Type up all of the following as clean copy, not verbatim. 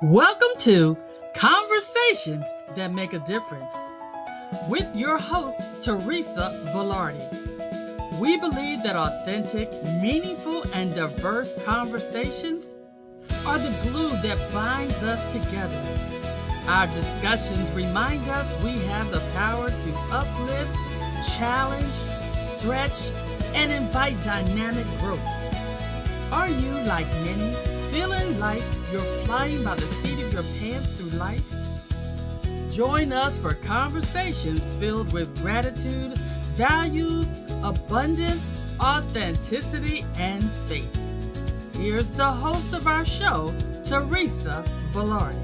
Welcome to Conversations That Make a Difference with your host, Teresa Velardi. We believe that authentic, meaningful, and diverse conversations are the glue that binds us together. Our discussions remind us we have the power to uplift, challenge, stretch, and invite dynamic growth. Are you, like many, feeling like you're flying by the seat of your pants through life? Join us for conversations filled with gratitude, values, abundance, authenticity, and faith. Here's the host of our show, Teresa Velardi.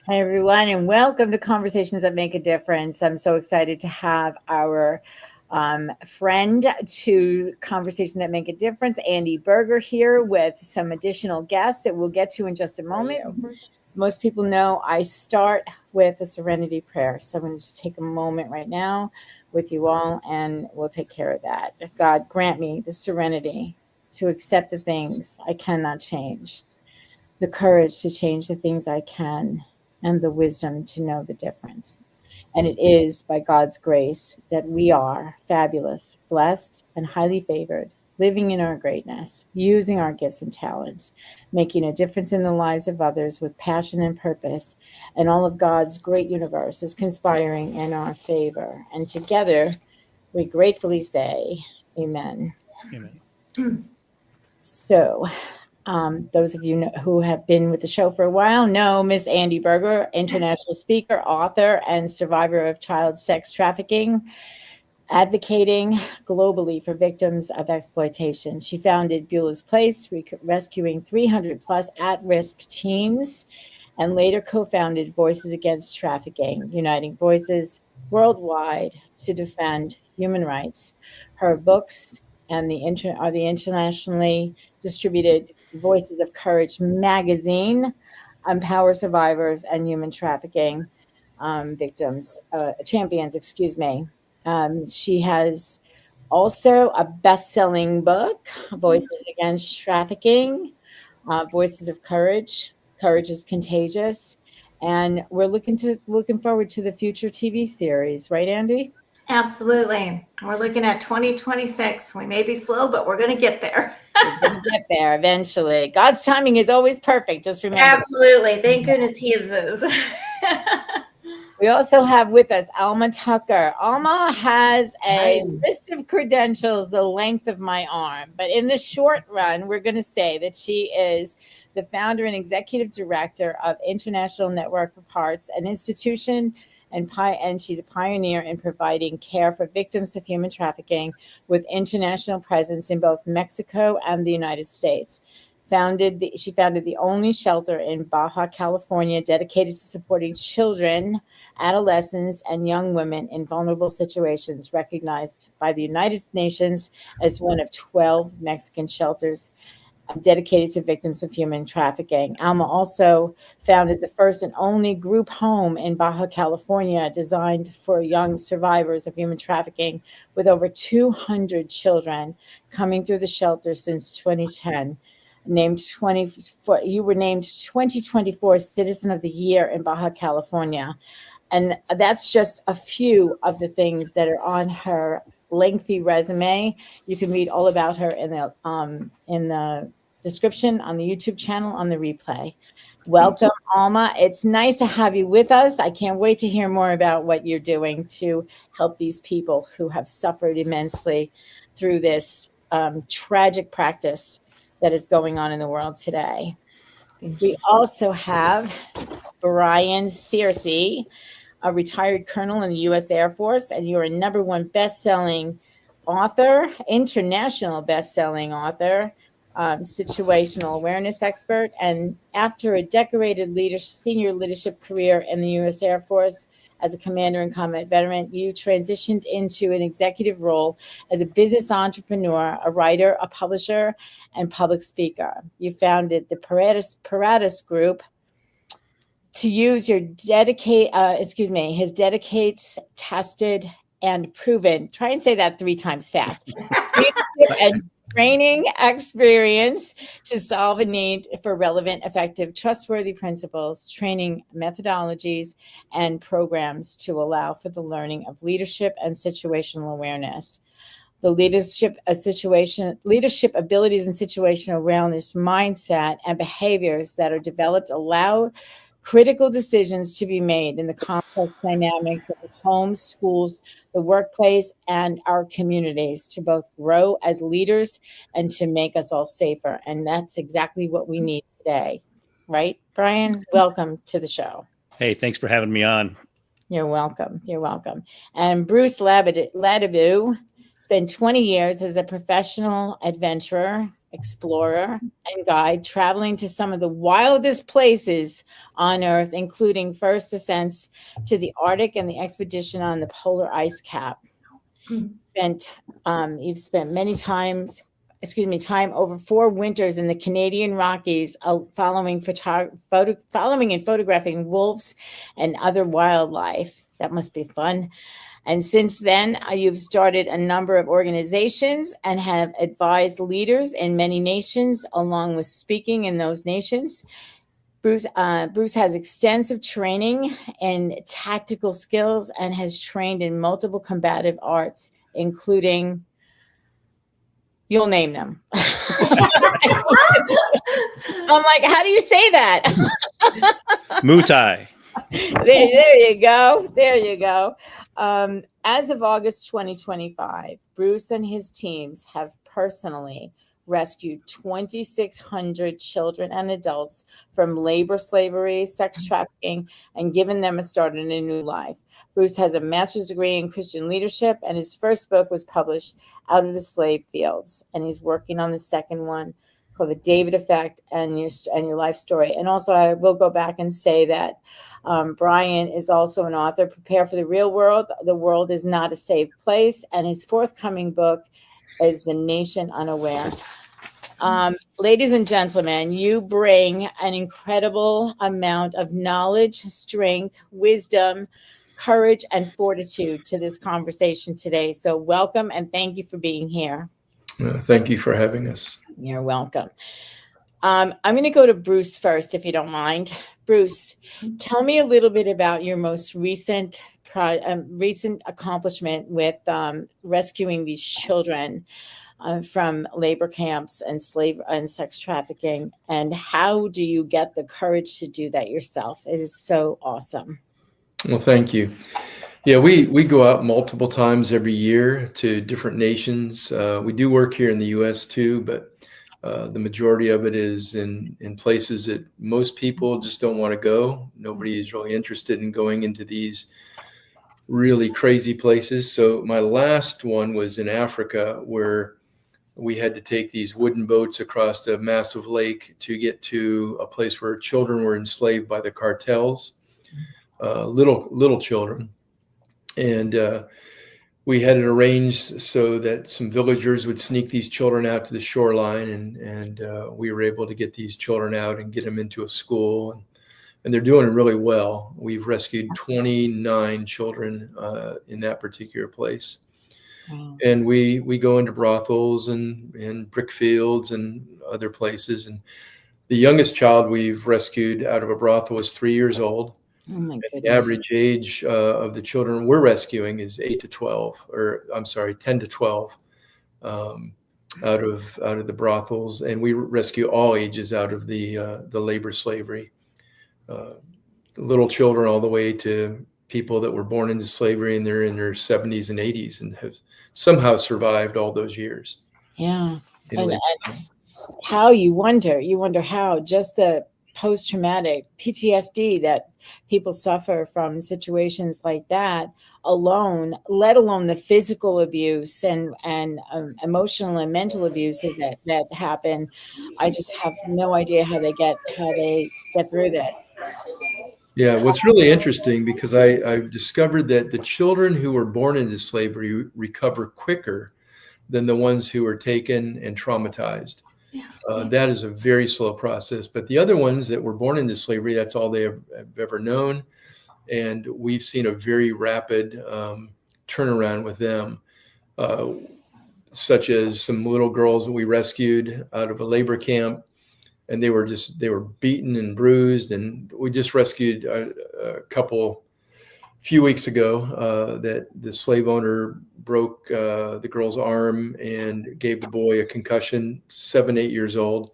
Hi, everyone, and welcome to Conversations That Make a Difference. I'm so excited to have our friend to Conversation That Make a Difference, Andi Buerger, here with some additional guests that we'll get to in just a moment. Most people know I start with a serenity prayer, so I'm going to just take a moment right now with you all, and we'll take care of that. God, grant me the serenity to accept the things I cannot change, the courage to change the things I can, and the wisdom to know the difference. And it is by God's grace that we are fabulous, blessed, and highly favored, living in our greatness, using our gifts and talents, making a difference in the lives of others with passion and purpose. And all of God's great universe is conspiring in our favor. And together, we gratefully say, Amen. Amen. So, those of you who have been with the show for a while know Miss Andi Buerger, international speaker, author, and survivor of child sex trafficking, advocating globally for victims of exploitation. She founded Beulah's Place, rescuing 300 plus at-risk teens, and later co-founded Voices Against Trafficking, uniting voices worldwide to defend human rights. Her books and are the internationally distributed Voices of Courage magazine, empower survivors and human trafficking champions. She has also a best-selling book, Voices Against Trafficking, Voices of Courage. Courage is Contagious, and we're looking forward to the future TV series, right, Andi? Absolutely. We're looking at 2026. We may be slow, but we're going to get there. We're going to get there eventually. God's timing is always perfect. Just remember. Absolutely. Thank goodness he is. We also have with us Alma Tucker. Alma has a list of credentials the length of my arm, but in the short run, we're going to say that she is the founder and executive director of International Network of Hearts, an institution, and she's a pioneer in providing care for victims of human trafficking with international presence in both Mexico and the United States. She founded the only shelter in Baja California dedicated to supporting children, adolescents, and young women in vulnerable situations, recognized by the United Nations as one of 12 Mexican shelters dedicated to victims of human trafficking. Alma also founded the first and only group home in Baja California designed for young survivors of human trafficking, with over 200 children coming through the shelter since 2010. You were named 2024 Citizen of the Year in Baja California. And that's just a few of the things that are on her lengthy resume. You can read all about her in the description on the YouTube channel on the replay. Welcome, Alma. It's nice to have you with us. I can't wait to hear more about what you're doing to help these people who have suffered immensely through this tragic practice that is going on in the world today. We also have Brian Searcy, a retired colonel in the U.S. Air Force, and you're a #1 best-selling author, international best-selling author, situational awareness expert. And after a decorated senior leadership career in the U.S. Air Force as a commander and combat veteran, you transitioned into an executive role as a business entrepreneur, a writer, a publisher, and public speaker. You founded the Paratus Group to use his dedicates, tested, and proven. Try and say that 3 times fast. training experience to solve a need for relevant, effective, trustworthy principles, training methodologies, and programs to allow for the learning of leadership and situational awareness. The leadership abilities and situational awareness mindset and behaviors that are developed allow critical decisions to be made in the complex dynamics of the home, schools, the workplace, and our communities to both grow as leaders and to make us all safer. And that's exactly what we need today. Right, Brian? Welcome to the show. Hey, thanks for having me on. You're welcome. You're welcome. And Bruce Ladebu spent 20 years as a professional adventurer, explorer, and guide, traveling to some of the wildest places on Earth, including first ascents to the Arctic and the expedition on the polar ice cap. You've spent time over 4 winters in the Canadian Rockies, following and photographing wolves and other wildlife. That must be fun. And since then, you've started a number of organizations and have advised leaders in many nations, along with speaking in those nations. Bruce has extensive training in tactical skills and has trained in multiple combative arts, including, you'll name them. I'm like, how do you say that? Muay Thai. There you go. There you go. As of August 2025, Bruce and his teams have personally rescued 2,600 children and adults from labor, slavery, sex trafficking, and given them a start in a new life. Bruce has a master's degree in Christian leadership, and his first book was published, Out of the Slave Fields, and he's working on the second one, called The David Effect and Your Life Story. And also, I will go back and say that Brian is also an author. Prepare for the Real World. The World is Not a Safe Place. And his forthcoming book is The Nation Unaware. Ladies and gentlemen, you bring an incredible amount of knowledge, strength, wisdom, courage, and fortitude to this conversation today. So welcome and thank you for being here. Thank you for having us. You're welcome. I'm going to go to Bruce first, if you don't mind. Bruce, tell me a little bit about your most recent accomplishment with rescuing these children from labor camps and sex trafficking, and how do you get the courage to do that yourself? It is so awesome. Well, thank you. Yeah, we go out multiple times every year to different nations. We do work here in the U.S. too, but the majority of it is in places that most people just don't want to go. Nobody is really interested in going into these really crazy places. So my last one was in Africa, where we had to take these wooden boats across a massive lake to get to a place where children were enslaved by the cartels, little children. And we had it arranged so that some villagers would sneak these children out to the shoreline, and we were able to get these children out and get them into a school, and they're doing really well. We've rescued 29 children in that particular place. Wow. And we go into brothels and brick fields and other places. And the youngest child we've rescued out of a brothel was 3 years old. Oh my goodness. The average age of the children we're rescuing is 10 to 12 out of the brothels, and we rescue all ages out of the labor slavery, little children all the way to people that were born into slavery and they're in their 70s and 80s and have somehow survived all those years. Yeah, and how you wonder how just the post-traumatic PTSD that people suffer from situations like that alone, let alone the physical abuse and emotional and mental abuses that happen. I just have no idea how they get through this. Yeah, what's really interesting, because I've discovered that the children who were born into slavery recover quicker than the ones who were taken and traumatized. That is a very slow process. But the other ones that were born into slavery, that's all they have ever known. And we've seen a very rapid turnaround with them. such as some little girls that we rescued out of a labor camp, and they were beaten and bruised. And we just rescued a couple few weeks ago that the slave owner broke the girl's arm and gave the boy a concussion, 7, 8 years old.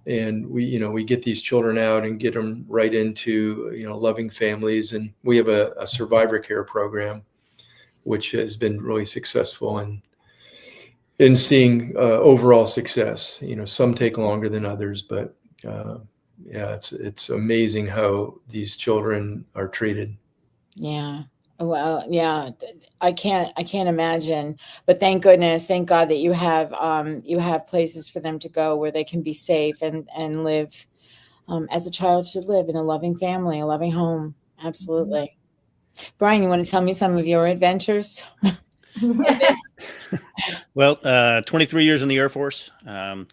And we get these children out and get them right into, loving families. And we have a survivor care program, which has been really successful in seeing overall success. Some take longer than others, but it's amazing how these children are treated. Yeah. Well, yeah, I can't imagine, but thank goodness, thank God that you have places for them to go where they can be safe and live as a child should live, in a loving family, a loving home. Absolutely. Brian, you want to tell me some of your adventures? Well, 23 years in the Air Force. I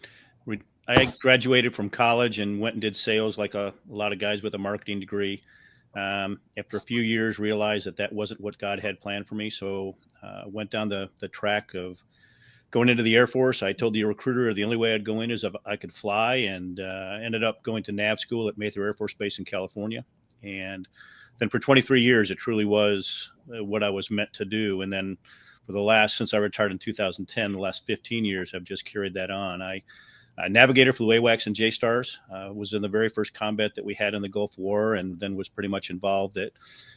graduated from college and went and did sales like a lot of guys with a marketing degree. After a few years, realized that wasn't what God had planned for me. So went down the track of going into the Air Force. I told the recruiter the only way I'd go in is if I could fly, and ended up going to nav school at Mather Air Force Base in California. And then for 23 years, it truly was what I was meant to do. And then since I retired in 2010, the last 15 years, I've just carried that on. I navigator for the WAWACS and J-Stars, was in the very first combat that we had in the Gulf War, and then was pretty much involved at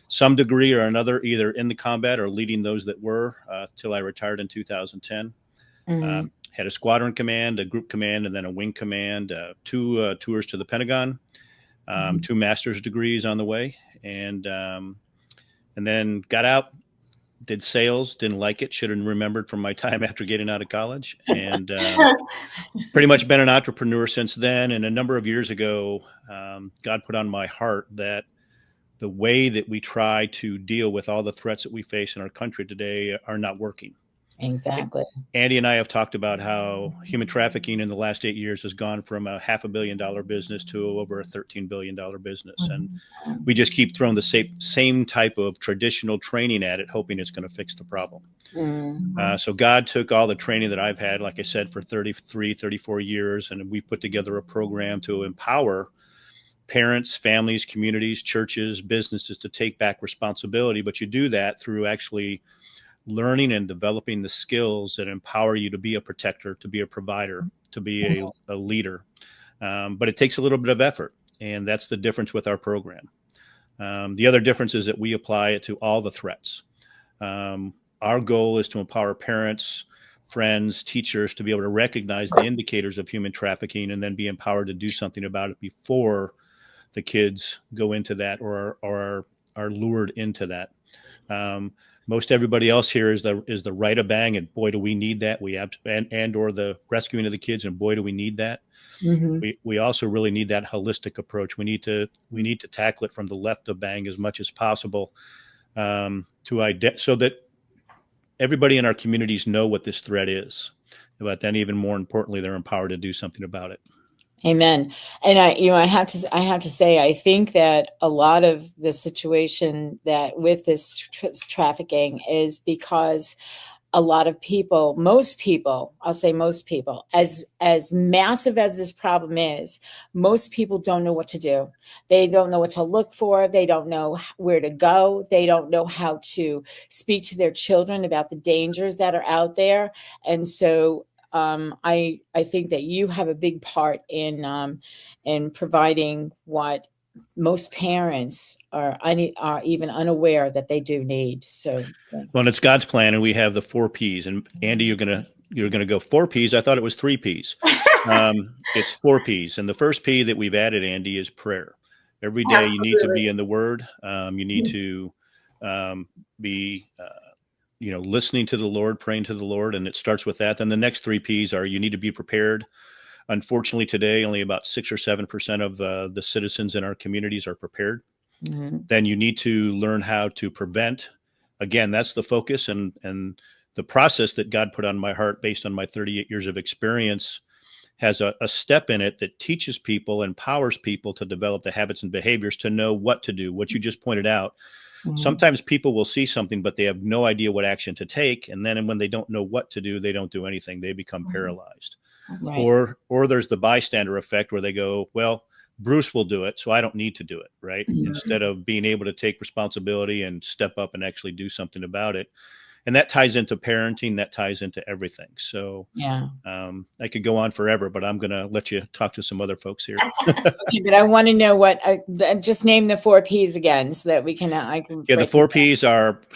some degree or another, either in the combat or leading those that were, till I retired in 2010. Mm-hmm. Had a squadron command, a group command, and then a wing command, 2 tours to the Pentagon, 2 master's degrees on the way, and then got out, did sales, didn't like it, should have remembered from my time after getting out of college, and pretty much been an entrepreneur since then. And a number of years ago, God put on my heart that the way that we try to deal with all the threats that we face in our country today are not working. Exactly. Andy and I have talked about how human trafficking in the last 8 years has gone from a $500 million business to over a $13 billion business. And we just keep throwing the same type of traditional training at it, hoping it's going to fix the problem. So God took all the training that I've had, like I said, for 34 years, and we put together a program to empower parents, families, communities, churches, businesses to take back responsibility. But you do that through actually learning and developing the skills that empower you to be a protector, to be a provider, to be a leader. But it takes a little bit of effort, and that's the difference with our program. The other difference is that we apply it to all the threats. Our goal is to empower parents, friends, teachers to be able to recognize the indicators of human trafficking and then be empowered to do something about it before the kids go into that or are lured into that. Most everybody else here is the right of bang, and boy, do we need that. Or the rescuing of the kids, and boy, do we need that. We also really need that holistic approach. We need to tackle it from the left of bang as much as possible, so that everybody in our communities know what this threat is. But then, even more importantly, they're empowered to do something about it. Amen. And I have to say, I think that a lot of the situation that with this trafficking is because a lot of people, most people, as massive as this problem is, most people don't know what to do. They don't know what to look for. They don't know where to go. They don't know how to speak to their children about the dangers that are out there. And so I think that you have a big part in providing what most parents are even unaware that they do need. So, well, it's God's plan, and we have the 4 Ps. And Andy, you're gonna go 4 Ps. I thought it was 3 Ps. It's 4 Ps, and the first P that we've added, Andy, is prayer. Every day you need to be in the Word. You need to be listening to the Lord, praying to the Lord, and it starts with that. Then the next 3 Ps are you need to be prepared. Unfortunately, today, only about 6 or 7% of the citizens in our communities are prepared. Then you need to learn how to prevent. Again, that's the focus, and the process that God put on my heart based on my 38 years of experience has a step in it that teaches people, empowers people to develop the habits and behaviors to know what to do, what you just pointed out. Sometimes people will see something, but they have no idea what action to take. And then when they don't know what to do, they don't do anything. They become paralyzed. Right. Or there's the bystander effect where they go, well, Bruce will do it, so I don't need to do it, right? Instead of being able to take responsibility and step up and actually do something about it. And that ties into parenting, that ties into everything. So Yeah. I could go on forever, but I'm going to let you talk to some other folks here. Okay, but I want to know what, just name the 4 Ps again so that we can, I can. Yeah, the 4 Ps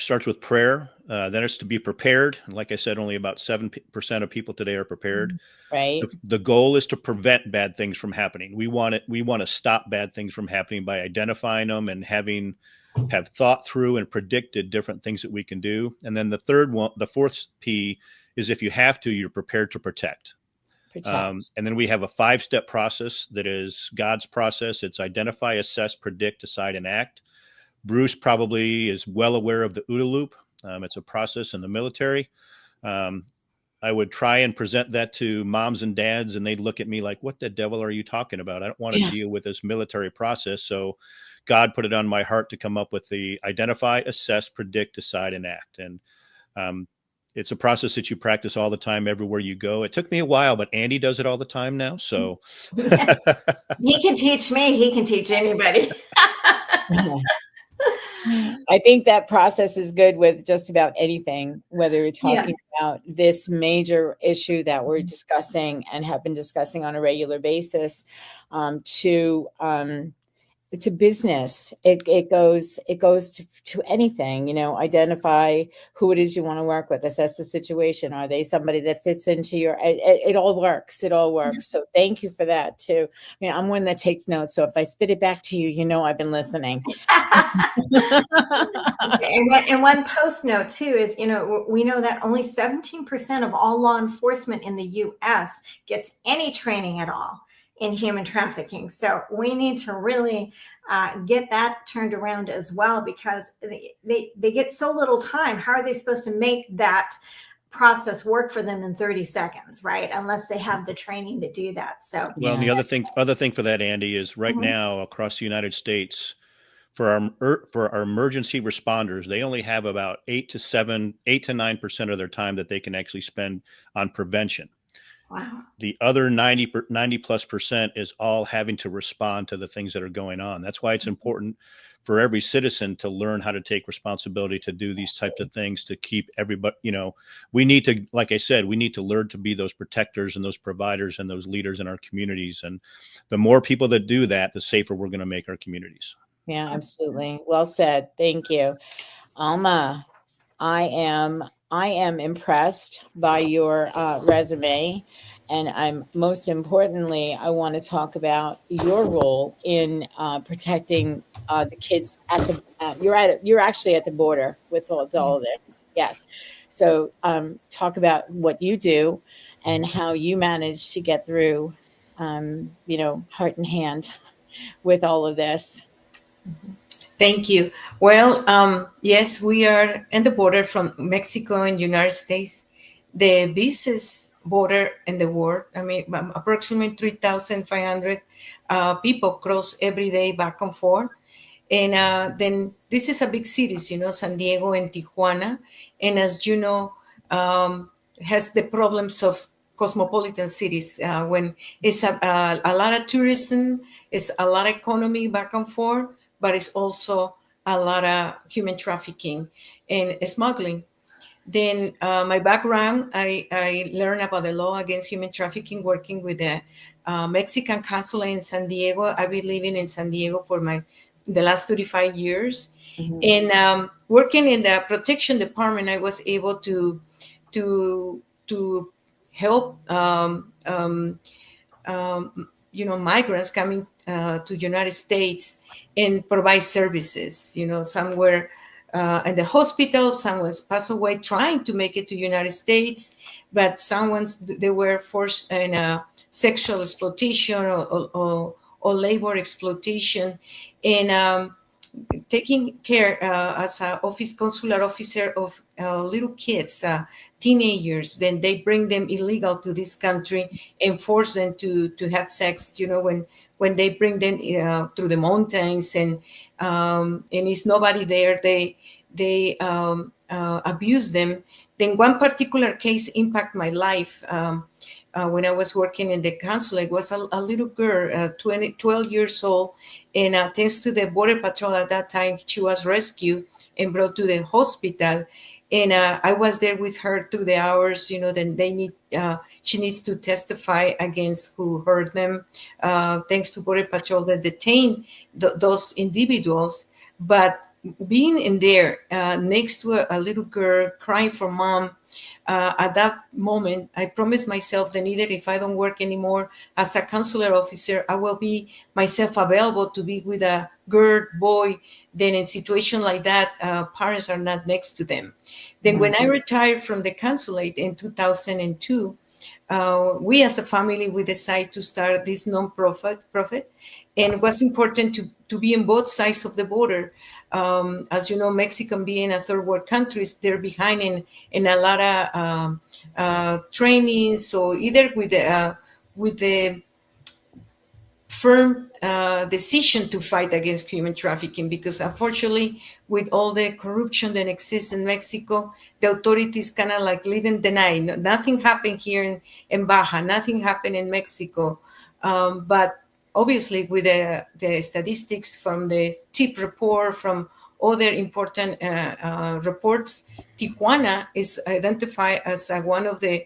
starts with prayer. Then it's to be prepared. And like I said, only about 7% of people today are prepared. Right. The goal is to prevent bad things from happening. We want to stop bad things from happening by identifying them and have thought through and predicted different things that we can do. And then the 4th P is if you have to, you're prepared to protect. And then we have a 5-step process that is God's process. It's identify, assess, predict, decide, and act. Bruce probably is well aware of the OODA loop. It's a process in the military. I would try and present that to moms and dads, and they'd look at me like, what the devil are you talking about? I don't want to deal with this military process. So God put it on my heart to come up with the identify, assess, predict, decide, and act. And it's a process that you practice all the time, everywhere you go. It took me a while, but Andy does it all the time now. So he can teach me. He can teach anybody. I think that process is good with just about anything, whether you're talking about this major issue that we're discussing and have been discussing on a regular basis, to business. It goes to anything, identify who it is you want to work with, assess the situation. Are they somebody that fits into your, it all works. It all works. So thank you for that too. I'm one that takes notes. So if I spit it back to you, I've been listening. And one post note too is, we know that only 17% of all law enforcement in the U.S. gets any training at all in human trafficking. So we need to really get that turned around as well, because they get so little time. How are they supposed to make that process work for them in 30 seconds, right? Unless they have the training to do that. So, well, the other thing for that, Andy, is right now across the United States, for our emergency responders, they only have about 8 to 9% of their time that they can actually spend on prevention. Wow. The other 90+% is all having to respond to the things that are going on. That's why it's important for every citizen to learn how to take responsibility to do these types of things, to keep everybody, we need to, like I said, we need to learn to be those protectors and those providers and those leaders in our communities. And the more people that do that, the safer we're going to make our communities. Yeah, absolutely. Well said. Thank you. Alma, I am impressed by your resume, and most importantly, I want to talk about your role in protecting the kids at the. You're actually at the border with all of this. Yes, so talk about what you do and how you manage to get through, heart and hand with all of this. Thank you. Well, yes, we are in the border from Mexico and United States, the busiest border in the world. Approximately 3,500 people cross every day back and forth. And then this is a big cities, San Diego and Tijuana. And as you know, has the problems of cosmopolitan cities when it's a lot of tourism, it's a lot of economy back and forth, but it's also a lot of human trafficking and smuggling. Then my background, I learned about the law against human trafficking working with the Mexican consulate in San Diego. I've been living in San Diego for the last 35 years. Mm-hmm. And working in the protection department, I was able to help migrants coming to United States and provide services. Some were in the hospital, someone's passed away trying to make it to United States, but they were forced in sexual exploitation or labor exploitation, and taking care as an consular officer of little kids, teenagers. Then they bring them illegal to this country and force them to have sex, when they bring them through the mountains, and it's nobody there, they abuse them. Then one particular case impact my life. When I was working in the consulate, was a little girl, 12 years old, and thanks to the Border Patrol at that time, she was rescued and brought to the hospital. And I was there with her through the hours. Then she needs to testify against who hurt them. Thanks to Border Patrol that detained those individuals. But being in there next to a little girl crying for mom, at that moment, I promised myself that either if I don't work anymore as a consular officer, I will be myself available to be with a girl, boy. Then in situation like that, parents are not next to them. Then when I retired from the consulate in 2002, we as a family, we decided to start this non-profit, and it was important to be on both sides of the border. As you know, Mexican being a third world countries, they're behind in a lot of training. So either with the firm decision to fight against human trafficking, because unfortunately, with all the corruption that exists in Mexico, the authorities kind of like live in denial. Nothing happened here in Baja, nothing happened in Mexico. But obviously, with the statistics from the TIP report, from other important reports, Tijuana is identified as one of the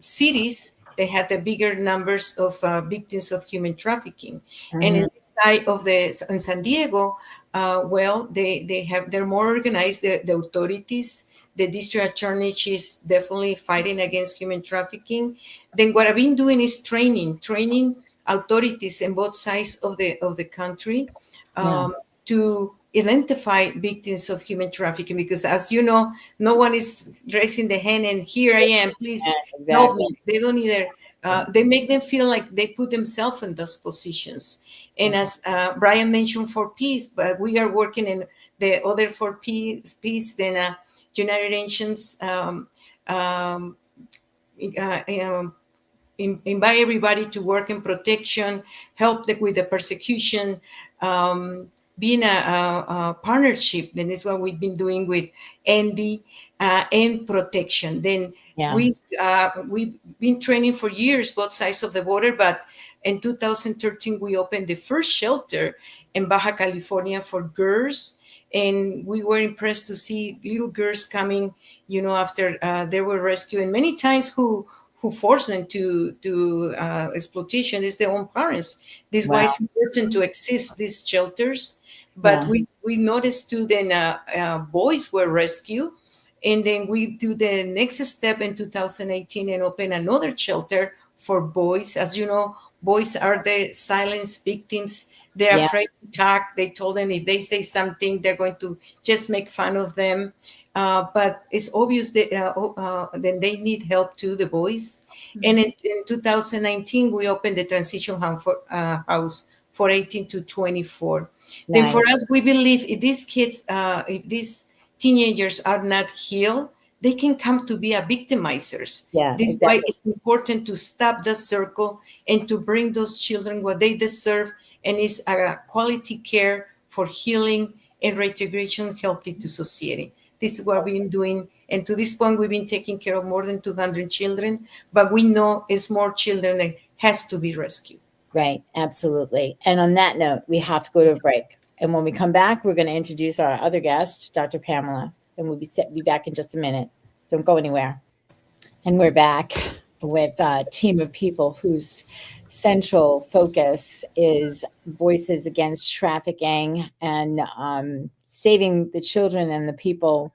cities that had the bigger numbers of victims of human trafficking. And in the side of in San Diego, they're more organized. The authorities, the district attorney, she's definitely fighting against human trafficking. Then what I've been doing is training authorities on both sides of the country to identify victims of human trafficking, because as you know, no one is raising the hand and here I am, please help me. They don't either. They make them feel like they put themselves in those positions. And as Brian mentioned, for peace, but we are working in the other for peace, then United Nations invite everybody to work in protection, help with the persecution, being a partnership. Then is what we've been doing with Andi and protection. Then we've been training for years, both sides of the border, but in 2013, we opened the first shelter in Baja California for girls. And we were impressed to see little girls coming, after they were rescued. And many times who force them to exploitation is their own parents. This is why it's important to exist these shelters. But we noticed too, then boys were rescued. And then we do the next step in 2018 and open another shelter for boys. As you know, boys are the silent victims. They're afraid to talk. They told them if they say something, they're going to just make fun of them. But it's obvious that then they need help too, the boys. And in 2019, we opened the transition house for 18 to 24. Then for us, we believe if these kids, if these teenagers are not healed, they can come to be victimizers. This is why it's important to stop the circle and to bring those children what they deserve, and it's a quality care for healing and reintegration healthy to society. This is what we've been doing. And to this point, we've been taking care of more than 200 children, but we know it's more children that has to be rescued. Right, absolutely. And on that note, we have to go to a break. And when we come back, we're going to introduce our other guest, Dr. Pamela, and we'll be back in just a minute. Don't go anywhere. And we're back with a team of people whose central focus is Voices Against Trafficking and saving the children and the people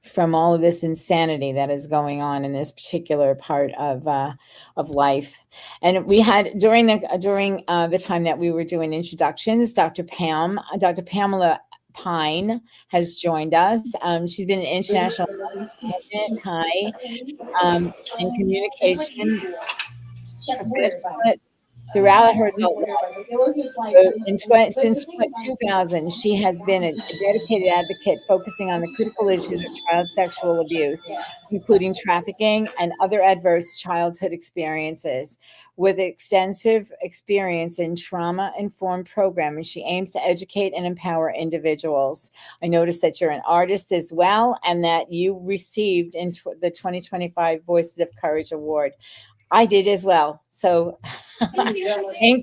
from all of this insanity that is going on in this particular part of life. And we had during the time that we were doing introductions, Dr. Pamela Pine has joined us. She's been an international in communication throughout her adult life. Since 2000, she has been a dedicated advocate focusing on the critical issues of child sexual abuse, including trafficking and other adverse childhood experiences. With extensive experience in trauma-informed programming, she aims to educate and empower individuals. I noticed that you're an artist as well, and that you received the 2025 Voices of Courage Award. I did as well. So thank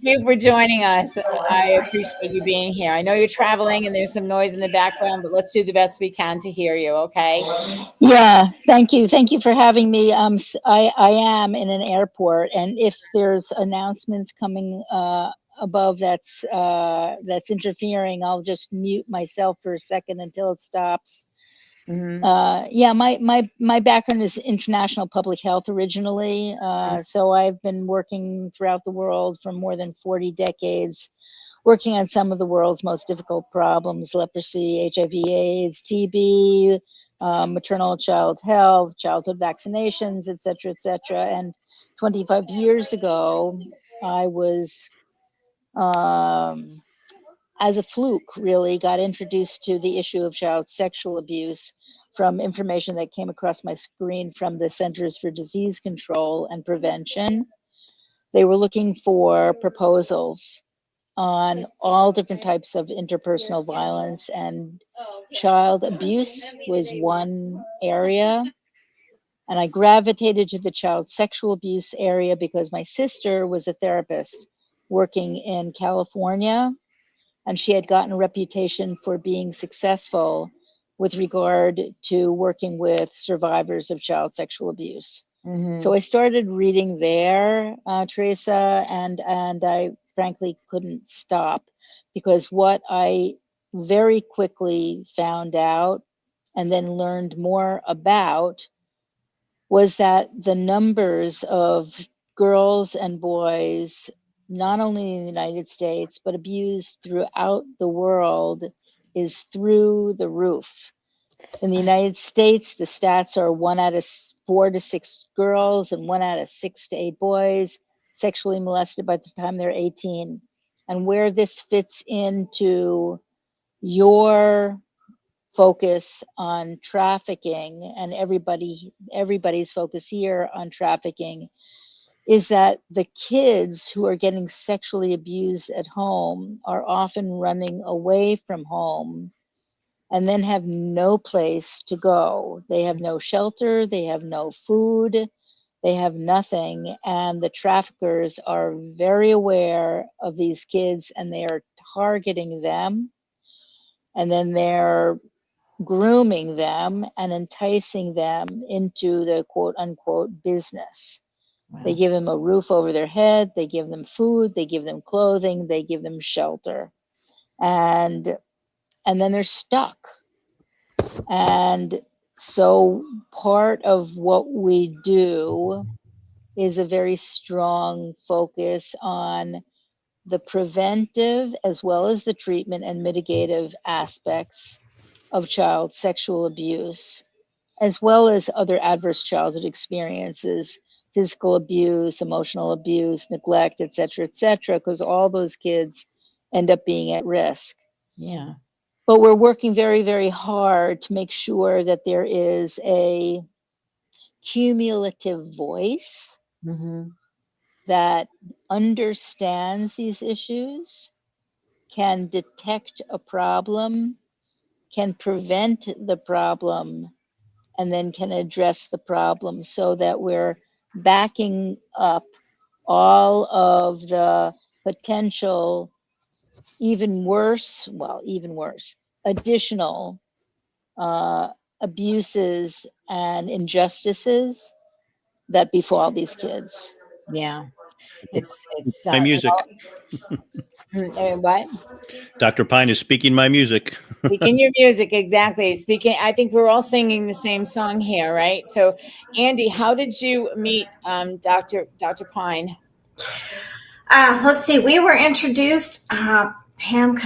you for joining us. I appreciate you being here. I know you're traveling and there's some noise in the background, but let's do the best we can to hear you, okay? Yeah, thank you. Thank you for having me. I am in an airport, and if there's announcements coming above that's interfering, I'll just mute myself for a second until it stops. Mm-hmm. Yeah, my background is international public health originally. So I've been working throughout the world for more than 40 decades, working on some of the world's most difficult problems: leprosy, HIV/AIDS, TB, maternal child health, childhood vaccinations, et cetera, et cetera. And 25 years ago, I was, as a fluke, really got introduced to the issue of child sexual abuse from information that came across my screen from the Centers for Disease Control and Prevention. They were looking for proposals on all different types of interpersonal violence, and child abuse was one area. And I gravitated to the child sexual abuse area because my sister was a therapist working in California, and she had gotten a reputation for being successful with regard to working with survivors of child sexual abuse. Mm-hmm. So I started reading there, Teresa, and I frankly couldn't stop, because what I very quickly found out and then learned more about was that the numbers of girls and boys, not only in the United States, but abused throughout the world, is through the roof. In the United States, the stats are 1 out of 4 to 6 girls and 1 out of 6 to 8 boys sexually molested by the time they're 18. And where this fits into your focus on trafficking, and everybody's focus here on trafficking, is that the kids who are getting sexually abused at home are often running away from home and then have no place to go. They have no shelter, they have no food, they have nothing. And the traffickers are very aware of these kids, and they are targeting them. And then they're grooming them and enticing them into the quote unquote business. Wow. They give them a roof over their head, they give them food, they give them clothing, they give them shelter. And then they're stuck. And so part of what we do is a very strong focus on the preventive as well as the treatment and mitigative aspects of child sexual abuse, as well as other adverse childhood experiences, physical abuse, emotional abuse, neglect, et cetera, because all those kids end up being at risk. Yeah. But we're working very, very hard to make sure that there is a cumulative voice Mm-hmm. that understands these issues, can detect a problem, can prevent the problem, and then can address the problem, so that we're backing up all of the potential even worse, additional abuses and injustices that befall these kids. Yeah. It's My music. what? Dr. Pine is speaking my music. Speaking your music, exactly. I think we're all singing the same song here, right? So, Andi, how did you meet Dr. Pine? Let's see. We were introduced. Pam,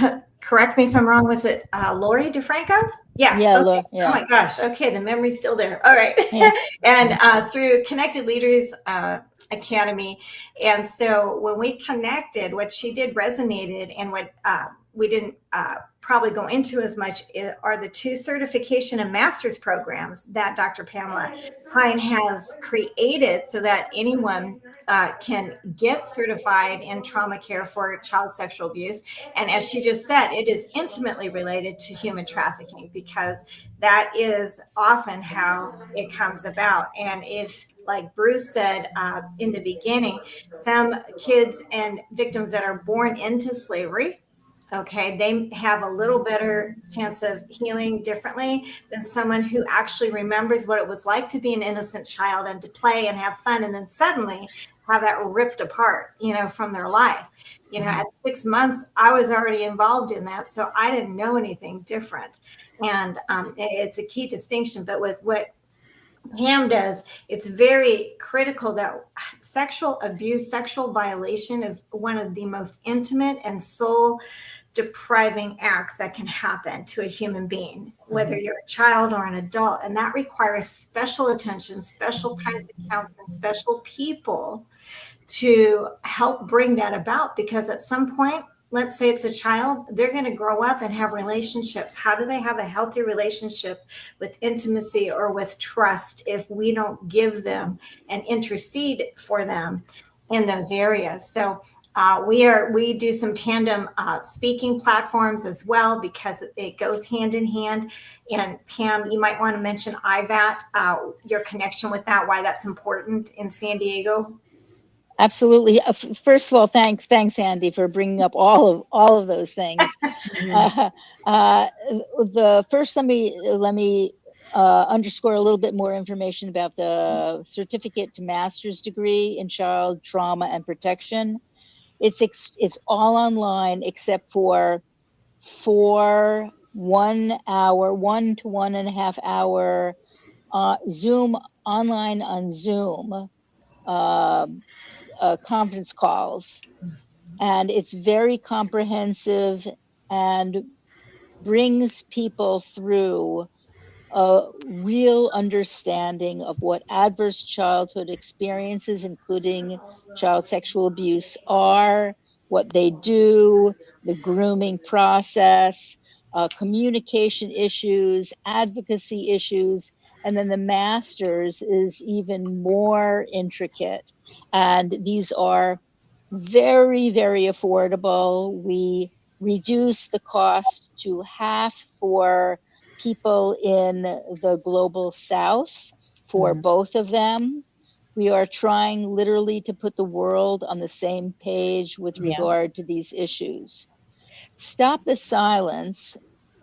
correct me if I'm wrong. Was it Lori DeFranco? Yeah. Yeah, Okay. look, Oh yeah. my gosh. Okay. The memory's still there. All right. Yeah. And through Connected Leaders Academy. And so when we connected, what she did resonated, and what we didn't probably go into as much are the 2 certification and master's programs that Dr. Pamela Pine has created so that anyone can get certified in trauma care for child sexual abuse. And as she just said, it is intimately related to human trafficking, because that is often how it comes about. And if, like Bruce said in the beginning, some kids and victims that are born into slavery, okay, they have a little better chance of healing differently than someone who actually remembers what it was like to be an innocent child and to play and have fun, and then suddenly have that ripped apart, from their life. At 6 months, I was already involved in that, so I didn't know anything different. And it's a key distinction. But with what Pam does, it's very critical that sexual abuse, sexual violation is one of the most intimate and soul depriving acts that can happen to a human being, whether you're a child or an adult. And that requires special attention, special kinds of counseling, special people to help bring that about. Because at some point, let's say it's a child, they're going to grow up and have relationships. How do they have a healthy relationship with intimacy or with trust if we don't give them and intercede for them in those areas? So we do some tandem speaking platforms as well, because it goes hand in hand. And Pam, you might want to mention IVAT, your connection with that, why that's important in San Diego. Absolutely. First of all, thanks, Andy, for bringing up all of those things. The first, let me underscore a little bit more information about the certificate to master's degree in child trauma and protection. It's all online except for 1 to 1.5 hour Zoom online on Zoom. Conference calls, and it's very comprehensive and brings people through a real understanding of what adverse childhood experiences, including child sexual abuse, are, what they do, the grooming process, communication issues, advocacy issues, and then the master's is even more intricate. And these are very, very affordable. We reduce the cost to half for people in the global south for both of them. We are trying literally to put the world on the same page with regard to these issues. Stop the Silence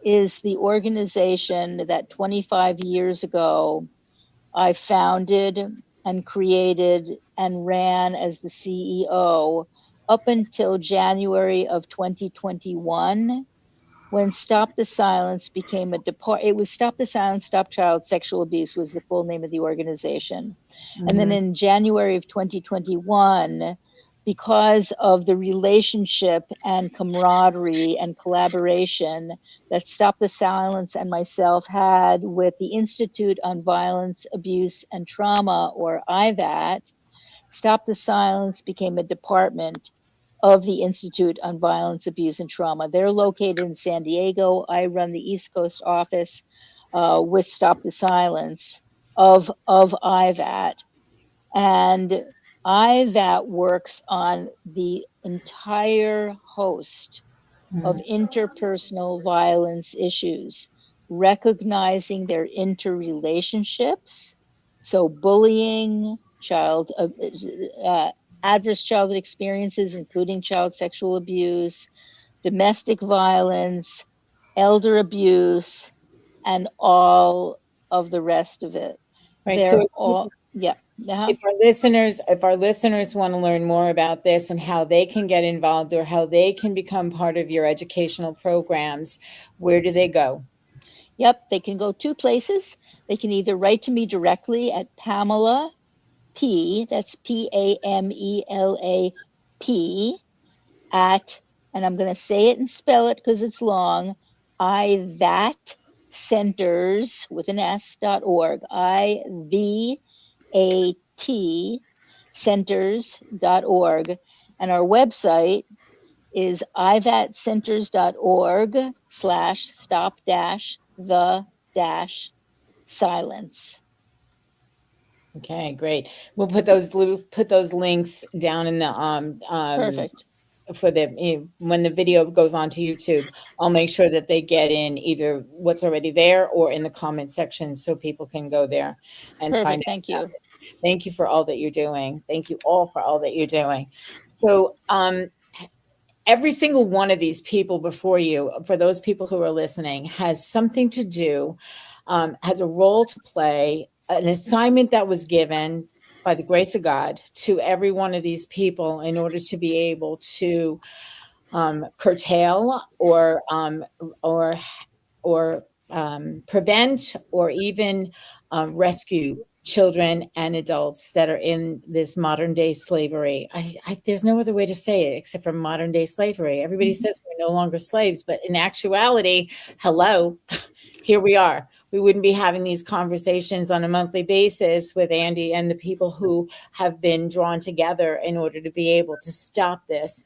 is the organization that 25 years ago I founded and created and ran as the CEO up until January of 2021, when Stop the Silence became it was Stop the Silence, Stop Child Sexual Abuse was the full name of the organization. And then in January of 2021, because of the relationship and camaraderie and collaboration that Stop the Silence and myself had with the Institute on Violence, Abuse, and Trauma, or IVAT, Stop the Silence became a department of the Institute on Violence, Abuse, and Trauma. They're located in San Diego. I run the East Coast office with Stop the Silence of IVAT. And IVAT works on the entire host of interpersonal violence issues, recognizing their interrelationships. So bullying, adverse childhood experiences, including child sexual abuse, domestic violence, elder abuse, and all of the rest of it. Right. They're So all, yeah. if our listeners want to learn more about this and how they can get involved or how they can become part of your educational programs, where do they go? Yep, they can go 2 places. They can either write to me directly at Pamela P, that's PAMELA at, and I'm going to say it and spell it because it's long, IVAT, Centers with an S.org, IVAT centers.org. And our website is ivatcenters.org/stop-the-silence. Okay, great. We'll put those links down in the Perfect. for the when the video goes on to YouTube. I'll make sure that they get in either what's already there or in the comment section so people can go there and Perfect. find out. Thank you. Thank you for all that you're doing. Thank you all for all that you're doing. So every single one of these people before you, for those people who are listening, has something to do, has a role to play, an assignment that was given by the grace of God to every one of these people in order to be able to curtail or prevent or even rescue children and adults that are in this modern day slavery. There's no other way to say it except for modern day slavery. Everybody says we're no longer slaves, but in actuality, hello, here we are. We wouldn't be having these conversations on a monthly basis with Andi and the people who have been drawn together in order to be able to stop this.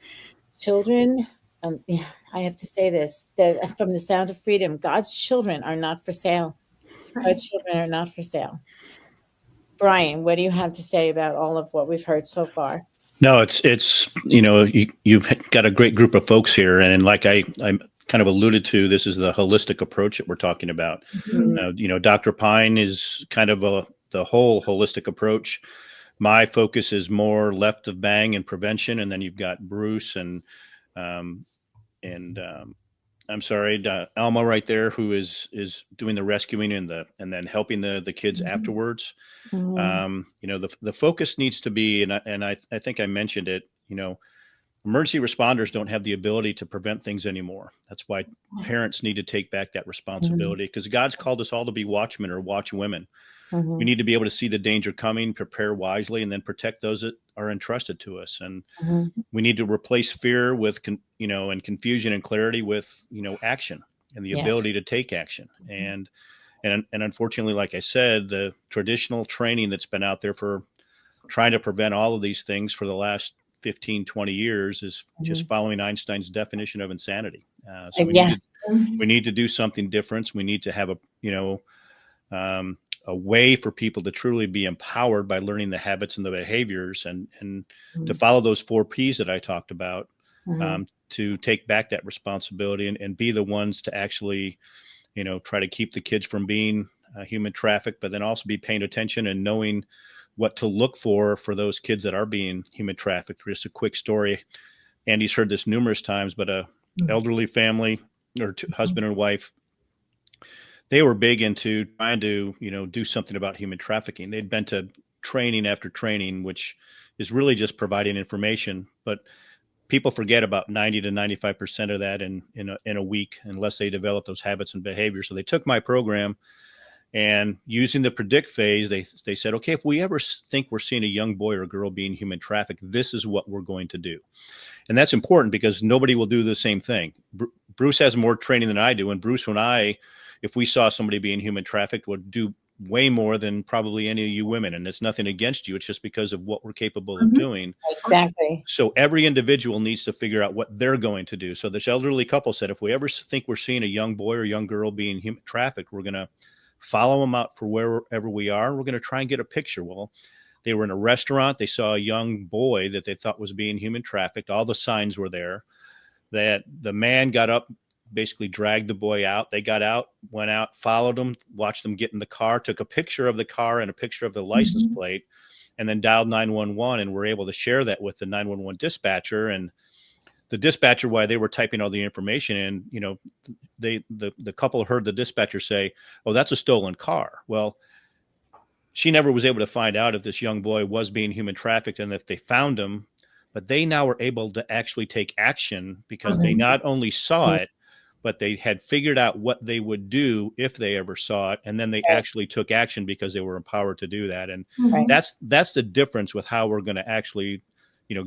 Children, I have to say this, that from the Sound of Freedom, God's children are not for sale. Right. God's children are not for sale. Brian, what do you have to say about all of what we've heard so far? No, it's you've got a great group of folks here, and like I kind of alluded to, this is the holistic approach that we're talking about. Mm-hmm. Dr. Pine is kind of the whole holistic approach. My focus is more left of bang and prevention, and then you've got Bruce and I'm sorry, Alma right there, who is doing the rescuing and then helping the kids afterwards. Mm-hmm. The focus needs to be, and I think I mentioned it, emergency responders don't have the ability to prevent things anymore. That's why parents need to take back that responsibility, because God's called us all to be watchmen or watchwomen. Mm-hmm. We need to be able to see the danger coming, prepare wisely, and then protect those that are entrusted to us. And we need to replace fear with, and confusion and clarity with, action and the ability to take action. And unfortunately, like I said, the traditional training that's been out there for trying to prevent all of these things for the last 15, 20 years is just following Einstein's definition of insanity. So we need to do something different. We need to have a way for people to truly be empowered by learning the habits and the behaviors and to follow those 4 Ps that I talked about, to take back that responsibility and be the ones to actually, try to keep the kids from being human trafficked, but then also be paying attention and knowing what to look for those kids that are being human trafficked. Just a quick story. Andy's heard this numerous times, but a elderly family or husband and wife, they were big into trying to, do something about human trafficking. They'd been to training after training, which is really just providing information, but people forget about 90 to 95% of that in a week, unless they develop those habits and behaviors. So they took my program, and using the predict phase, they said, okay, if we ever think we're seeing a young boy or girl being human trafficked, this is what we're going to do. And that's important because nobody will do the same thing. Bruce has more training than I do. And Bruce and I, if we saw somebody being human trafficked, would do way more than probably any of you women. And it's nothing against you. It's just because of what we're capable of doing. Exactly. So every individual needs to figure out what they're going to do. So this elderly couple said, if we ever think we're seeing a young boy or young girl being human trafficked, we're going to follow them out for wherever we are. We're going to try and get a picture. Well, they were in a restaurant. They saw a young boy that they thought was being human trafficked. All the signs were there. That the man got up, basically dragged the boy out. They got out, went out, followed them, watched them get in the car, took a picture of the car and a picture of the license plate, and then dialed 911, and were able to share that with the 911 dispatcher. And the dispatcher, while they were typing all the information in, the couple heard the dispatcher say, "Oh, that's a stolen car." Well, she never was able to find out if this young boy was being human trafficked and if they found him, but they now were able to actually take action because they not only saw it, but they had figured out what they would do if they ever saw it. And then they actually took action because they were empowered to do that. And that's the difference with how we're going to actually,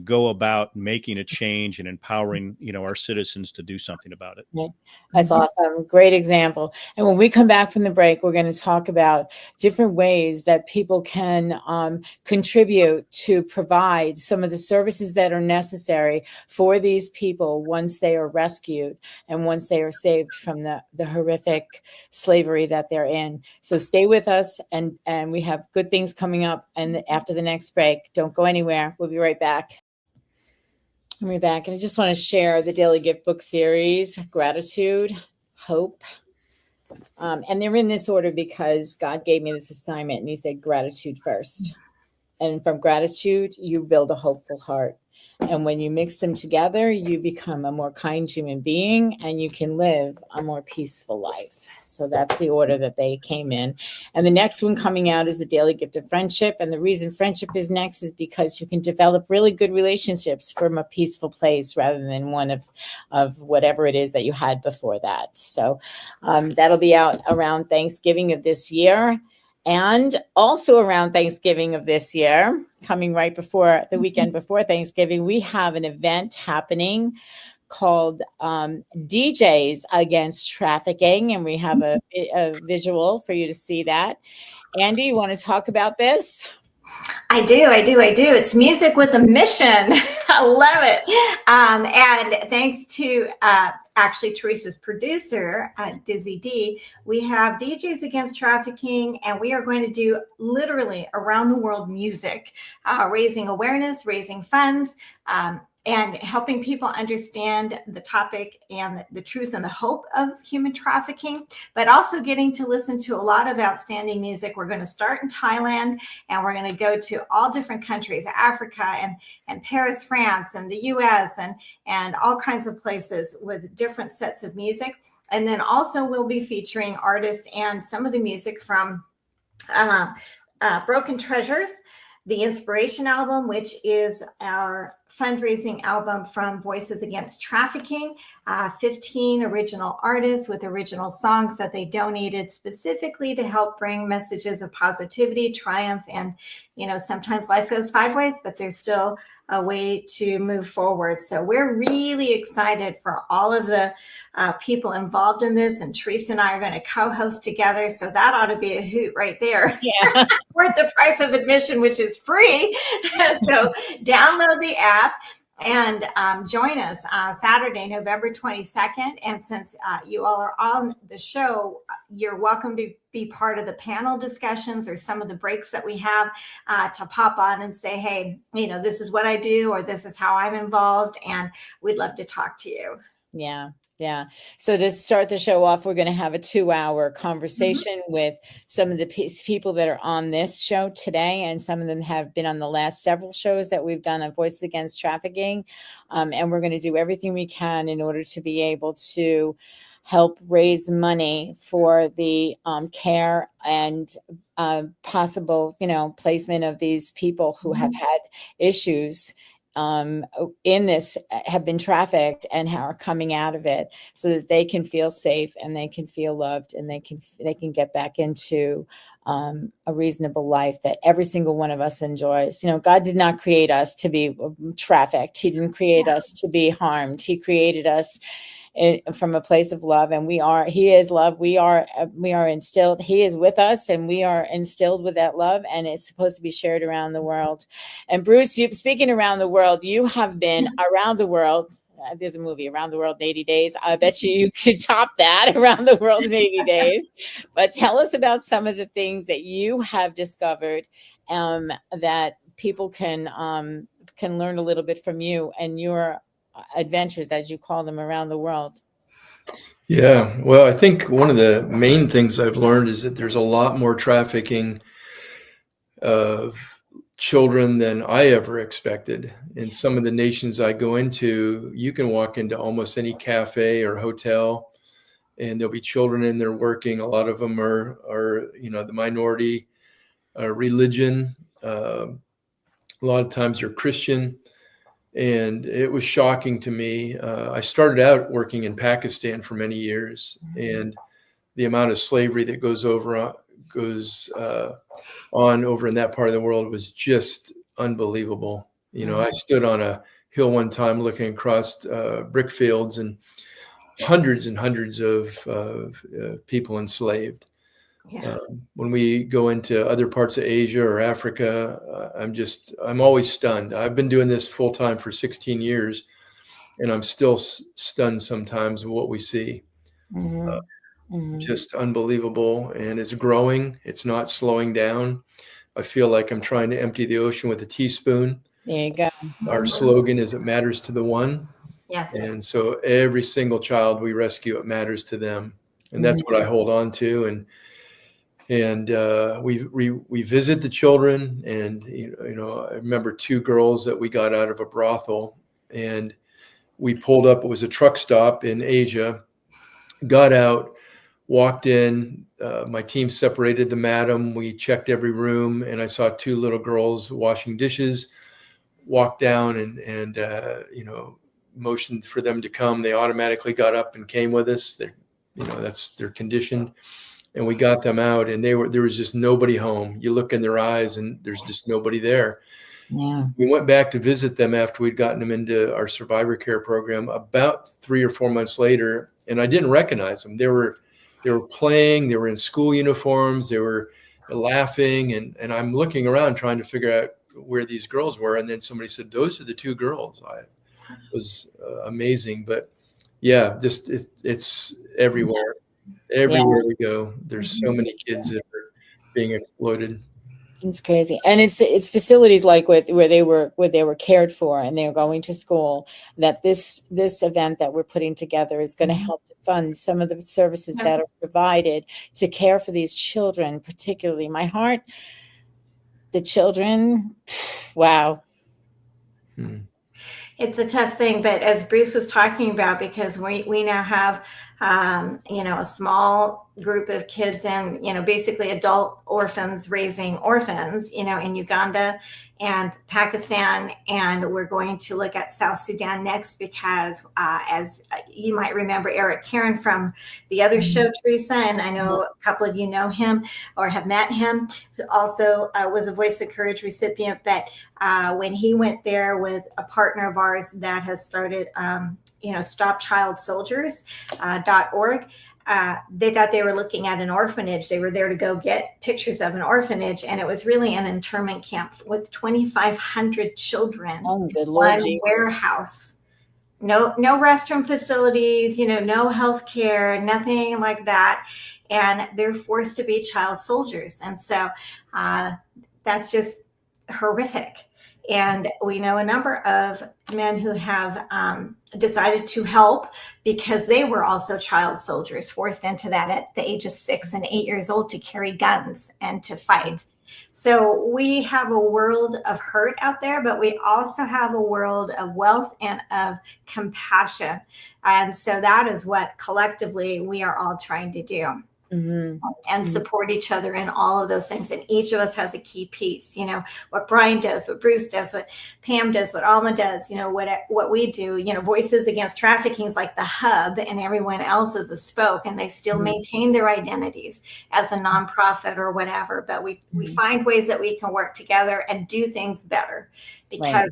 go about making a change and empowering, our citizens to do something about it. Yeah, that's awesome. Great example. And when we come back from the break, we're going to talk about different ways that people can contribute to provide some of the services that are necessary for these people once they are rescued and once they are saved from the horrific slavery that they're in. So stay with us, and we have good things coming up. And after the next break, don't go anywhere. We'll be right back. And we're back, and I just want to share the Daily Gift Book series: Gratitude, Hope. And they're in this order because God gave me this assignment, and he said gratitude first. And from gratitude, you build a hopeful heart. And when you mix them together, you become a more kind human being, and you can live a more peaceful life. So that's the order that they came in. And the next one coming out is the Daily Gift of Friendship. And the reason friendship is next is because you can develop really good relationships from a peaceful place rather than one of whatever it is that you had before that. So that'll be out around Thanksgiving of this year. And also around Thanksgiving of this year, coming right before the weekend before Thanksgiving, we have an event happening called DJs Against Trafficking. And we have a visual for you to see that. Andi, you want to talk about this? I do. It's music with a mission. I love it. And thanks to actually Teresa's producer, Dizzy D, we have DJs Against Trafficking, and we are going to do literally around the world music, raising awareness, raising funds, and helping people understand the topic and the truth and the hope of human trafficking, but also getting to listen to a lot of outstanding music. We're going to start in Thailand, and we're going to go to all different countries, Africa and Paris, France, and the US, and all kinds of places with different sets of music. And then also we'll be featuring artists and some of the music from Broken Treasures, the Inspiration album, which is our fundraising album from Voices Against Trafficking, 15 original artists with original songs that they donated specifically to help bring messages of positivity, triumph, and, sometimes life goes sideways, but there's still a way to move forward. So we're really excited for all of the people involved in this, and Teresa and I are going to co-host together. So that ought to be a hoot right there. Yeah. Worth the price of admission, which is free. So download the app and join us Saturday, November 22nd. And since you all are on the show, you're welcome to be part of the panel discussions or some of the breaks that we have to pop on and say, hey, this is what I do, or this is how I'm involved, and we'd love to talk to you. Yeah. Yeah. So to start the show off, we're going to have a 2-hour conversation with some of the people that are on this show today. And some of them have been on the last several shows that we've done on Voices Against Trafficking. And we're going to do everything we can in order to be able to help raise money for the care and possible, placement of these people who have had issues in this, have been trafficked and are coming out of it, so that they can feel safe and they can feel loved, and they can get back into a reasonable life that every single one of us enjoys. God did not create us to be trafficked. He didn't create us to be harmed. He created us from a place of love, and he is love. We are instilled. He is with us, and we are instilled with that love, and it's supposed to be shared around the world. And Bruce, speaking around the world, you have been around the world. There's a movie, Around the World in 80 Days. I bet you could top that, Around the World in 80 Days. But tell us about some of the things that you have discovered that people can learn a little bit from you and your adventures, as you call them, around the world. Yeah, well, I think one of the main things I've learned is that there's a lot more trafficking of children than I ever expected. In some of the nations I go into, you can walk into almost any cafe or hotel, and there'll be children in there working. A lot of them are the minority religion. A lot of times they're Christian. And it was shocking to me. I started out working in Pakistan for many years, and the amount of slavery that goes on over in that part of the world was just unbelievable. You know, I stood on a hill one time looking across brick fields and hundreds of people enslaved. Yeah. When we go into other parts of Asia or Africa, I'm always stunned. I've been doing this full time for 16 years, and I'm still stunned sometimes of what we see. Just unbelievable, and it's growing. It's not slowing down. I feel like I'm trying to empty the ocean with a teaspoon. There you go. Our slogan is, "It matters to the one." Yes. And so every single child we rescue, it matters to them. And that's what I hold on to. And we visit the children, and you know, I remember 2 girls that we got out of a brothel, and we pulled up. It was a truck stop in Asia. Got out, walked in. My team separated the madam. We checked every room, and I saw 2 little girls washing dishes. Walked down and you know, motioned for them to come. They automatically got up and came with us. They, you know, they're conditioned. And we got them out, and there was just nobody home. You look in their eyes and there's just nobody there. Yeah. We went back to visit them after we'd gotten them into our survivor care program about 3 or 4 months later. And I didn't recognize them. They were playing, they were in school uniforms, they were laughing. And I'm looking around trying to figure out where these girls were. And then somebody said, "Those are the 2 girls." It was amazing. But yeah, just it's everywhere. Everywhere we go, there's so many kids that are being exploited. It's crazy. And it's facilities like where they were cared for and they were going to school, that this event that we're putting together is going to help to fund some of the services that are provided to care for these children, particularly. My heart, the children, wow. It's a tough thing, but as Bruce was talking about, because we now have, you know, a small group of kids and, you know, basically adult orphans raising orphans, you know, in Uganda and Pakistan. And we're going to look at South Sudan next because, as you might remember, Eric Karen from the other show, Teresa, and I know a couple of you know him or have met him, who also was a Voice of Courage recipient. But when he went there with a partner of ours that has started, you know, StopChildSoldiers.org, they thought they were looking at an orphanage. They were there to go get pictures of an orphanage, and it was really an internment camp with 2,500 children. Oh, good One Lord, Jesus. warehouse, no restroom facilities, you know, no health care, nothing like that, and they're forced to be child soldiers. And so that's just horrific. And we know a number of men who have decided to help because they were also child soldiers, forced into that at the age of 6 and 8 years old to carry guns and to fight. So we have a world of hurt out there, but we also have a world of wealth and of compassion. And so that is what collectively we are all trying to do. And support each other in all of those things. And each of us has a key piece, you know, what Brian does, what Bruce does, what Pam does, what Alma does, you know, what we do, you know, Voices Against Trafficking is like the hub and everyone else is a spoke, and they still maintain their identities as a nonprofit or whatever. But we find ways that we can work together and do things better because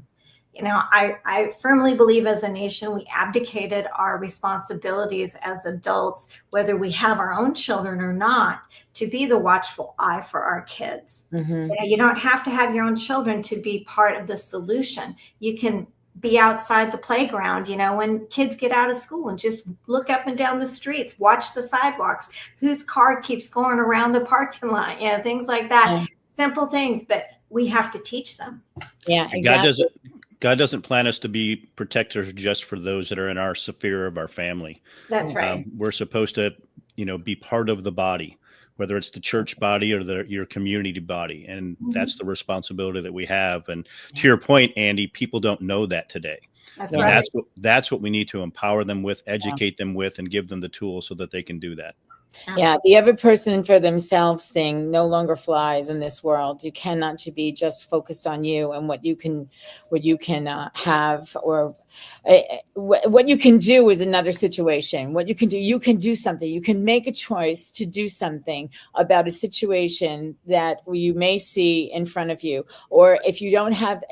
you know, I firmly believe as a nation, we abdicated our responsibilities as adults, whether we have our own children or not, to be the watchful eye for our kids. You know, you don't have to have your own children to be part of the solution. You can be outside the playground, you know, when kids get out of school and just look up and down the streets, watch the sidewalks, whose car keeps going around the parking lot, you know, things like that. Simple things, but we have to teach them. Yeah, exactly. God doesn't plan us to be protectors just for those that are in our sphere of our family. That's right. We're supposed to, you know, be part of the body, whether it's the church body or your community body. And that's the responsibility that we have. And to your point, Andi, people don't know that today. That's right. That's what we need to empower them with, educate them with, and give them the tools so that they can do that. Yeah, the every person for themselves thing no longer flies in this world. You cannot to be just focused on you and what you can have, or what you can do is another situation. What you can do something. You can make a choice to do something about a situation that you may see in front of you. Or if you don't have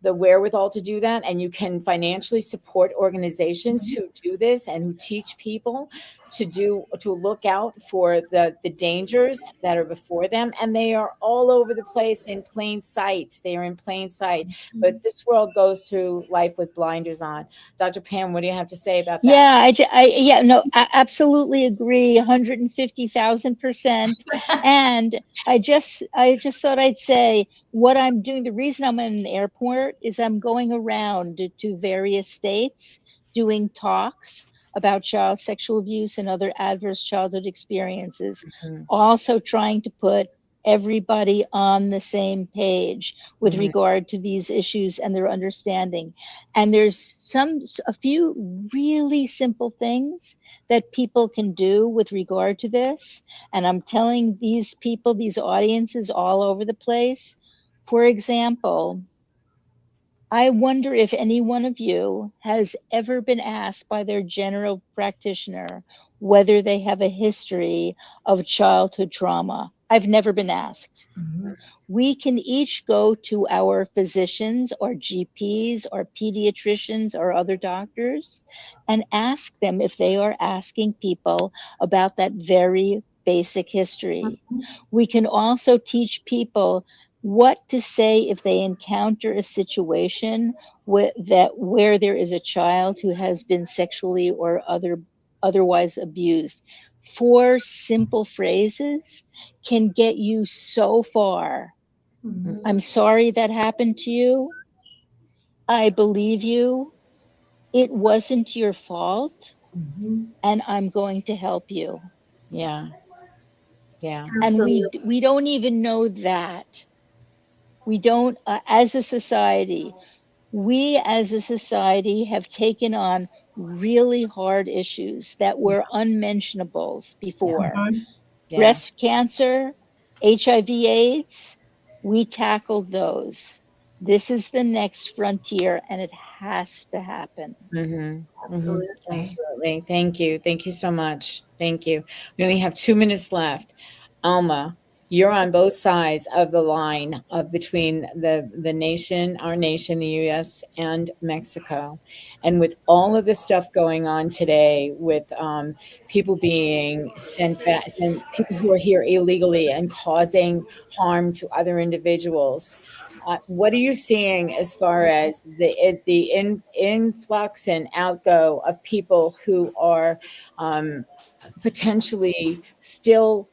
the wherewithal to do that, and you can financially support organizations who do this and who teach people to look out for the dangers that are before them, and they are all over the place in plain sight. They are in plain sight, but this world goes through life with blinders on. Dr. Pam, what do you have to say about that? Yeah, yeah, no, I absolutely agree, 150,000%. And I just thought I'd say what I'm doing. The reason I'm in an airport is I'm going around to various states doing talks about child sexual abuse and other adverse childhood experiences. Mhm. Also trying to put everybody on the same page with Mhm. regard to these issues and their understanding. And there's a few really simple things that people can do with regard to this. And I'm telling these people, these audiences all over the place. For example, I wonder if any one of you has ever been asked by their general practitioner whether they have a history of childhood trauma. I've never been asked. Mhm. We can each go to our physicians or GPs or pediatricians or other doctors and ask them if they are asking people about that very basic history. We can also teach people what to say if they encounter a situation where there is a child who has been sexually or otherwise abused. 4 simple phrases can get you so far. Mhm. I'm sorry that happened to you. I believe you. It wasn't your fault, Mhm. and I'm going to help you. Yeah. Yeah. And Absolutely. we don't even know that. We don't, as a society, have taken on really hard issues that were unmentionables Yeah. before. Yeah. Breast cancer, HIV/AIDS, we tackled those. This is the next frontier, and it has to happen. Mm-hmm. Mm-hmm. Absolutely. Absolutely. Thank you. Thank you so much. Thank you. We only have 2 minutes left. Alma, you're on both sides of the line of between the nation, our nation, the U.S. and Mexico, and with all of the stuff going on today, with people being sent back, people who are here illegally and causing harm to other individuals. What are you seeing as far as the influx and outgo of people who are potentially still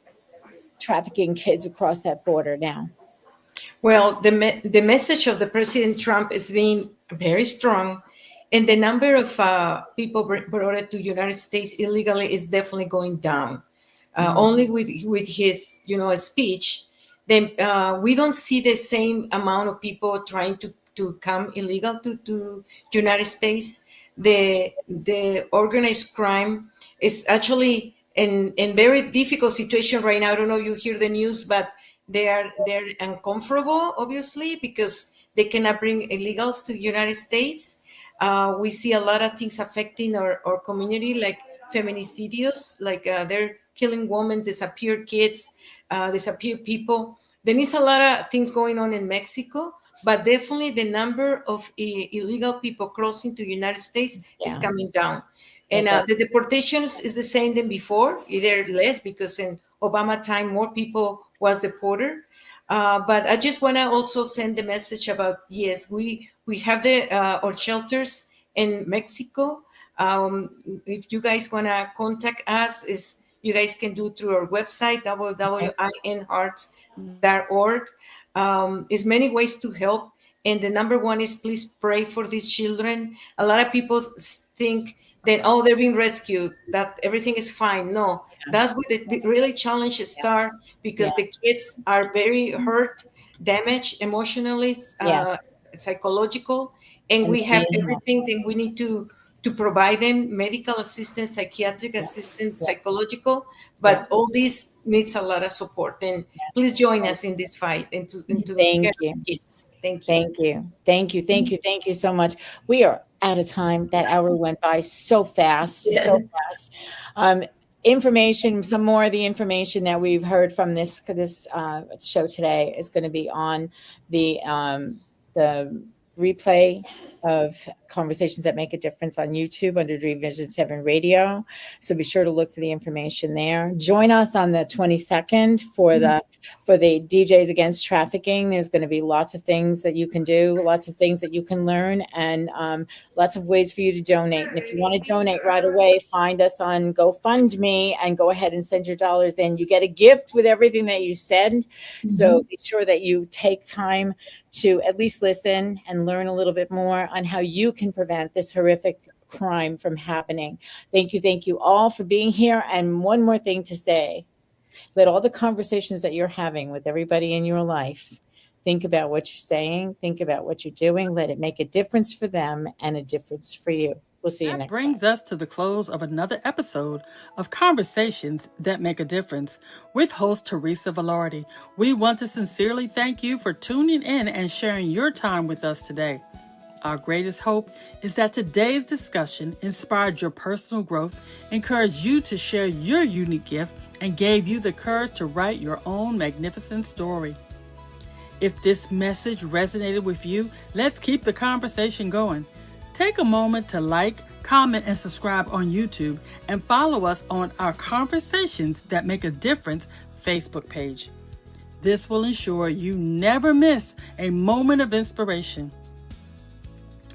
trafficking kids across that border now? Well, the message of the President Trump is being very strong, and the number of people brought to United States illegally is definitely going down. Only with his speech, then we don't see the same amount of people trying to come illegal to United States. The organized crime is actually in very difficult situation right now. I don't know if you hear the news, but they're uncomfortable, obviously, because they cannot bring illegals to the United States. We see a lot of things affecting our community, like feminicidios, like they're killing women, disappeared kids, disappeared people. There is a lot of things going on in Mexico, but definitely the number of illegal people crossing to the United States It's is down. coming down. And It's up. the deportations is the same than before, either less because in Obama time more people was deported. But I just want to also send the message about, yes, we have the our shelters in Mexico. If you guys want to contact us, is you guys can do through our website Okay. www.inhearts.org. There's many ways to help, and the number one is please pray for these children. A lot of people think that, oh, they're being rescued, that everything is fine. No, that's where the really challenges start, Yeah. because the kids are very hurt, damaged emotionally, Yes. psychological, and And we they have need help. everything that we need to provide them medical assistance, psychiatric assistance, Yeah. psychological, but all this needs a lot of support. And please join us in this fight and to Thank care you. of kids. Thank you. Thank you. Thank you. Thank you. Thank you so much. We are out of time. That hour went by so fast, so fast. Information, some more of the information that we've heard from this show today is going to be on the replay of Conversations That Make a Difference on YouTube under Dream Vision 7 Radio. So be sure to look for the information there. Join us on the 22nd for the DJs Against Trafficking. There's going to be lots of things that you can do, lots of things that you can learn, and lots of ways for you to donate. And if you want to donate right away, find us on GoFundMe and go ahead and send your dollars in. You get a gift with everything that you send. So be sure that you take time to at least listen and learn a little bit more on how you can prevent this horrific crime from happening. Thank you all for being here. And one more thing to say, let all the conversations that you're having with everybody in your life, think about what you're saying, think about what you're doing, let it make a difference for them and a difference for you. We'll see you next time. That brings us to the close of another episode of Conversations That Make a Difference with host Teresa Velardi. We want to sincerely thank you for tuning in and sharing your time with us today. Our greatest hope is that today's discussion inspired your personal growth, encouraged you to share your unique gift, and gave you the courage to write your own magnificent story. If this message resonated with you, let's keep the conversation going. Take a moment to like, comment, and subscribe on YouTube and follow us on our Conversations That Make a Difference Facebook page. This will ensure you never miss a moment of inspiration.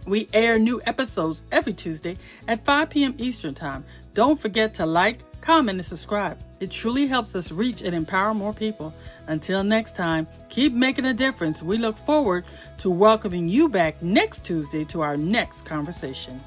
We air new episodes every Tuesday at 5 p.m. Eastern Time. Don't forget to like, comment, and subscribe. It truly helps us reach and empower more people. Until next time, keep making a difference. We look forward to welcoming you back next Tuesday to our next conversation.